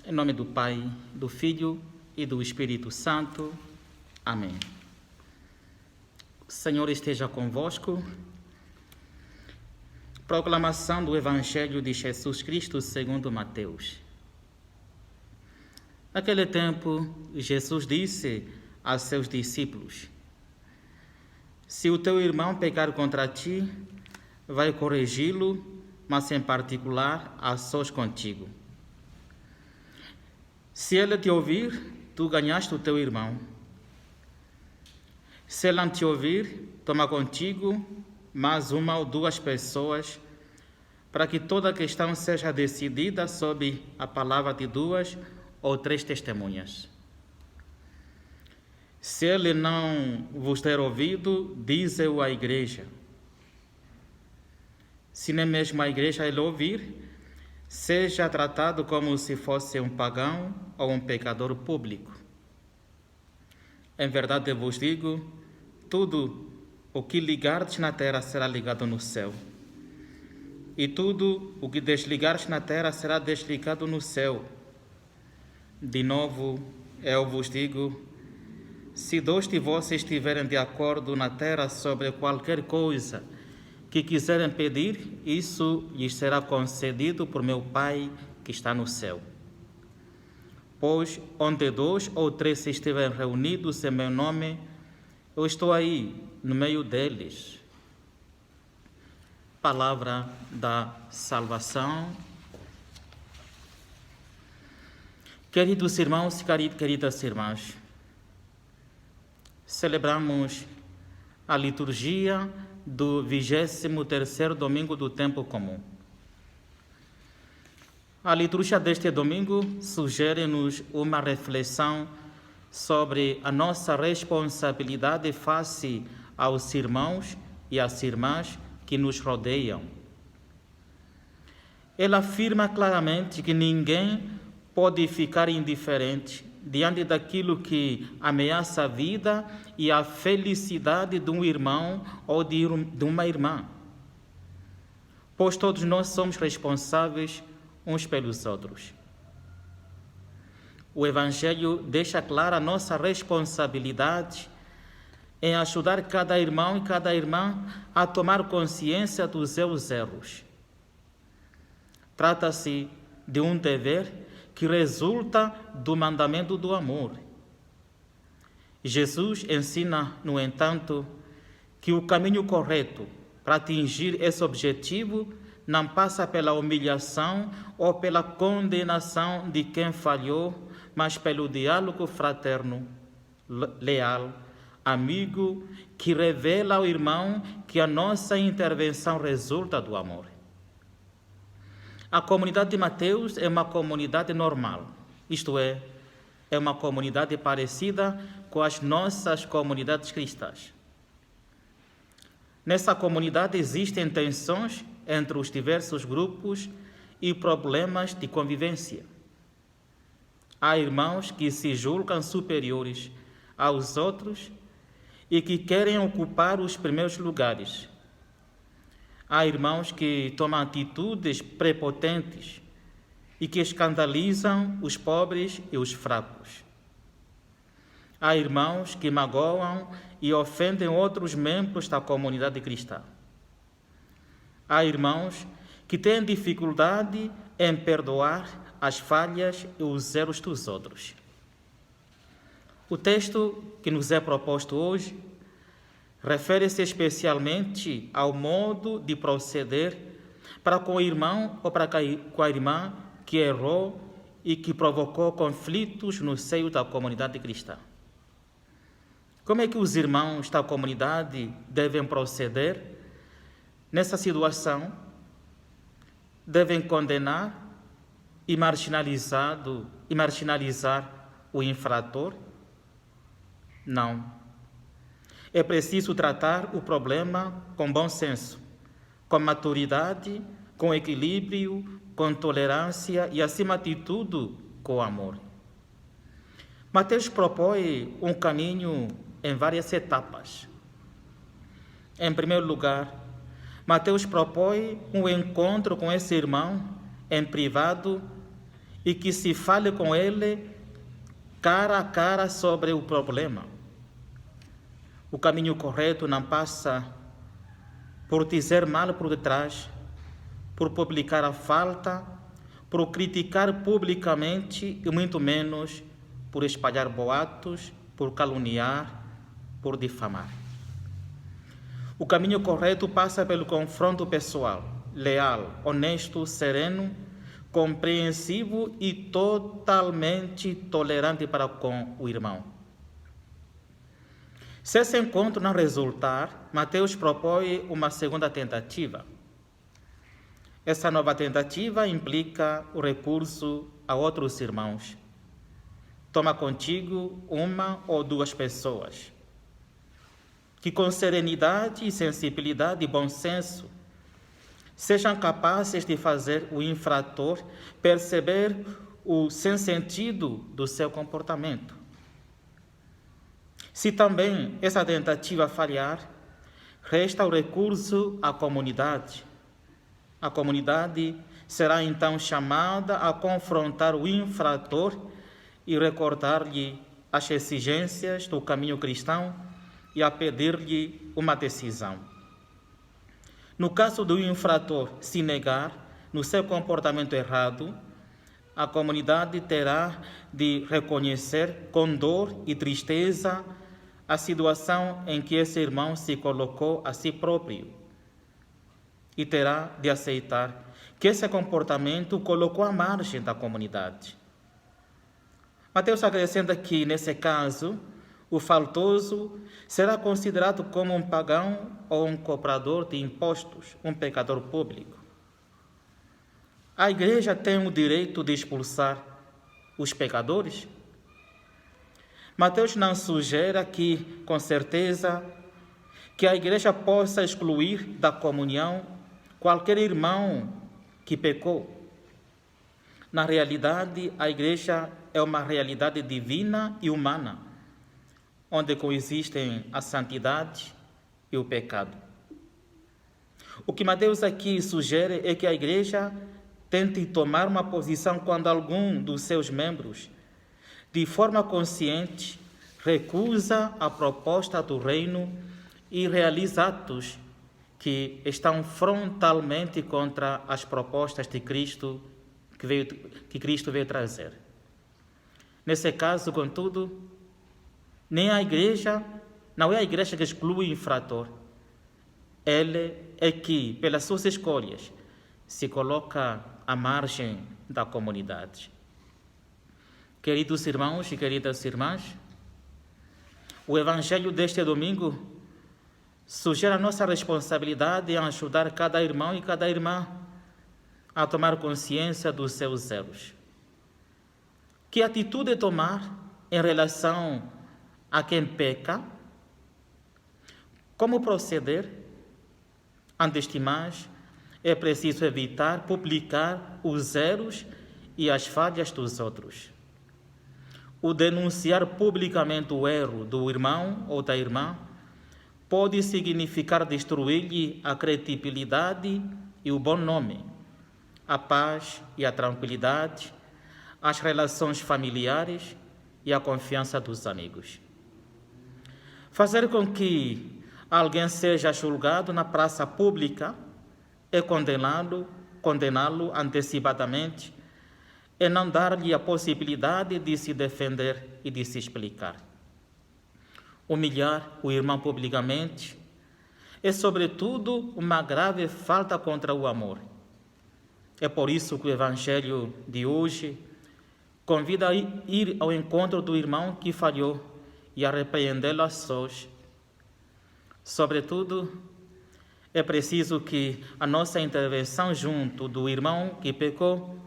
Em nome do Pai, do Filho e do Espírito Santo. Amém. O Senhor esteja convosco. Proclamação do Evangelho de Jesus Cristo segundo Mateus. Naquele tempo, Jesus disse a seus discípulos: Se o teu irmão pecar contra ti, vai corrigi-lo, mas em particular a sós contigo. Se ele te ouvir, tu ganhaste o teu irmão. Se ele não te ouvir, toma contigo mais uma ou duas pessoas, para que toda a questão seja decidida sob a palavra de duas ou três testemunhas. Se ele não vos der ouvido, dize-o à igreja. Se nem mesmo a igreja ele ouvir, seja tratado como se fosse um pagão ou um pecador público. Em verdade eu vos digo, tudo o que ligardes na terra será ligado no céu, e tudo o que desligardes na terra será desligado no céu. De novo, eu vos digo, se dois de vocês estiverem de acordo na terra sobre qualquer coisa que quiserem pedir, isso lhes será concedido por meu Pai que está no céu. Pois onde dois ou três estiverem reunidos em meu nome, eu estou aí no meio deles. Palavra da salvação. Queridos irmãos e queridas irmãs, celebramos a liturgia do 23º domingo do tempo comum. A liturgia deste domingo sugere-nos uma reflexão sobre a nossa responsabilidade face aos irmãos e às irmãs que nos rodeiam. Ela afirma claramente que ninguém pode ficar indiferente diante daquilo que ameaça a vida e a felicidade de um irmão ou de uma irmã, pois todos nós somos responsáveis uns pelos outros. O Evangelho deixa clara a nossa responsabilidade em ajudar cada irmão e cada irmã a tomar consciência dos seus erros. Trata-se de um dever que resulta do mandamento do amor. Jesus ensina, no entanto, que o caminho correto para atingir esse objetivo não passa pela humilhação ou pela condenação de quem falhou, mas pelo diálogo fraterno, leal, amigo, que revela ao irmão que a nossa intervenção resulta do amor. A comunidade de Mateus é uma comunidade normal, isto é uma comunidade parecida com as nossas comunidades cristãs. Nessa comunidade existem tensões entre os diversos grupos e problemas de convivência. Há irmãos que se julgam superiores aos outros e que querem ocupar os primeiros lugares. Há irmãos que tomam atitudes prepotentes e que escandalizam os pobres e os fracos. Há irmãos que magoam e ofendem outros membros da comunidade cristã. Há irmãos que têm dificuldade em perdoar as falhas e os erros dos outros. O texto que nos é proposto hoje refere-se especialmente ao modo de proceder para com o irmão ou para com a irmã que errou e que provocou conflitos no seio da comunidade cristã. Como é que os irmãos da comunidade devem proceder nessa situação? Devem condenar e marginalizar o infrator? Não. É preciso tratar o problema com bom senso, com maturidade, com equilíbrio, com tolerância e, acima de tudo, com amor. Mateus propõe um caminho em várias etapas. Em primeiro lugar, Mateus propõe um encontro com esse irmão em privado e que se fale com ele cara a cara sobre o problema. O caminho correto não passa por dizer mal por detrás, por publicar a falta, por criticar publicamente e muito menos por espalhar boatos, por caluniar, por difamar. O caminho correto passa pelo confronto pessoal, leal, honesto, sereno, compreensivo e totalmente tolerante para com o irmão. Se esse encontro não resultar, Mateus propõe uma segunda tentativa. Essa nova tentativa implica o recurso a outros irmãos. Toma contigo uma ou duas pessoas que, com serenidade e sensibilidade e bom senso, sejam capazes de fazer o infrator perceber o sensentido do seu comportamento. Se também essa tentativa falhar, resta o recurso à comunidade. A comunidade será então chamada a confrontar o infrator e recordar-lhe as exigências do caminho cristão e a pedir-lhe uma decisão. No caso do infrator se negar no seu comportamento errado, a comunidade terá de reconhecer com dor e tristeza a situação em que esse irmão se colocou a si próprio e terá de aceitar que esse comportamento o colocou à margem da comunidade. Mateus acrescenta que, nesse caso, o faltoso será considerado como um pagão ou um cobrador de impostos, um pecador público. A igreja tem o direito de expulsar os pecadores? Mateus não sugere aqui, com certeza, que a igreja possa excluir da comunhão qualquer irmão que pecou. Na realidade, a igreja é uma realidade divina e humana, onde coexistem a santidade e o pecado. O que Mateus aqui sugere é que a igreja tente tomar uma posição quando algum dos seus membros, de forma consciente, recusa a proposta do reino e realiza atos que estão frontalmente contra as propostas de Cristo que Cristo veio trazer. Nesse caso, contudo, nem a igreja, não é a igreja que exclui o infrator. Ele é que, pelas suas escolhas, se coloca à margem da comunidade. Queridos irmãos e queridas irmãs, o Evangelho deste domingo sugere a nossa responsabilidade em ajudar cada irmão e cada irmã a tomar consciência dos seus erros. Que atitude tomar em relação a quem peca? Como proceder? Antes de mais, é preciso evitar publicar os erros e as falhas dos outros. O denunciar publicamente o erro do irmão ou da irmã pode significar destruir-lhe a credibilidade e o bom nome, a paz e a tranquilidade, as relações familiares e a confiança dos amigos. Fazer com que alguém seja julgado na praça pública é condená-lo antecipadamente e não dar-lhe a possibilidade de se defender e de se explicar. Humilhar o irmão publicamente é, sobretudo, uma grave falta contra o amor. É por isso que o Evangelho de hoje convida a ir ao encontro do irmão que falhou e a repreendê-lo a sós. Sobretudo, é preciso que a nossa intervenção junto do irmão que pecou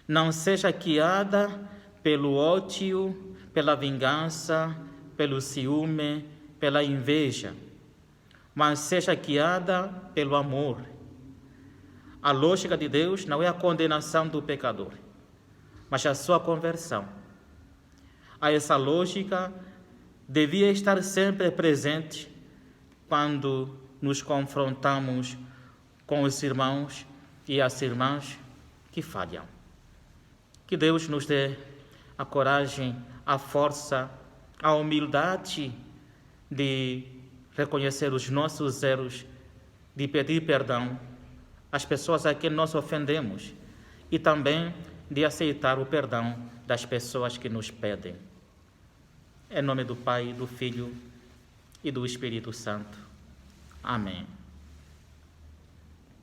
não seja guiada pelo ódio, pela vingança, pelo ciúme, pela inveja, mas seja guiada pelo amor. A lógica de Deus não é a condenação do pecador, mas a sua conversão. A essa lógica devia estar sempre presente quando nos confrontamos com os irmãos e as irmãs que falham. Que Deus nos dê a coragem, a força, a humildade de reconhecer os nossos erros, de pedir perdão às pessoas a quem nós ofendemos e também de aceitar o perdão das pessoas que nos pedem. Em nome do Pai, do Filho e do Espírito Santo. Amém.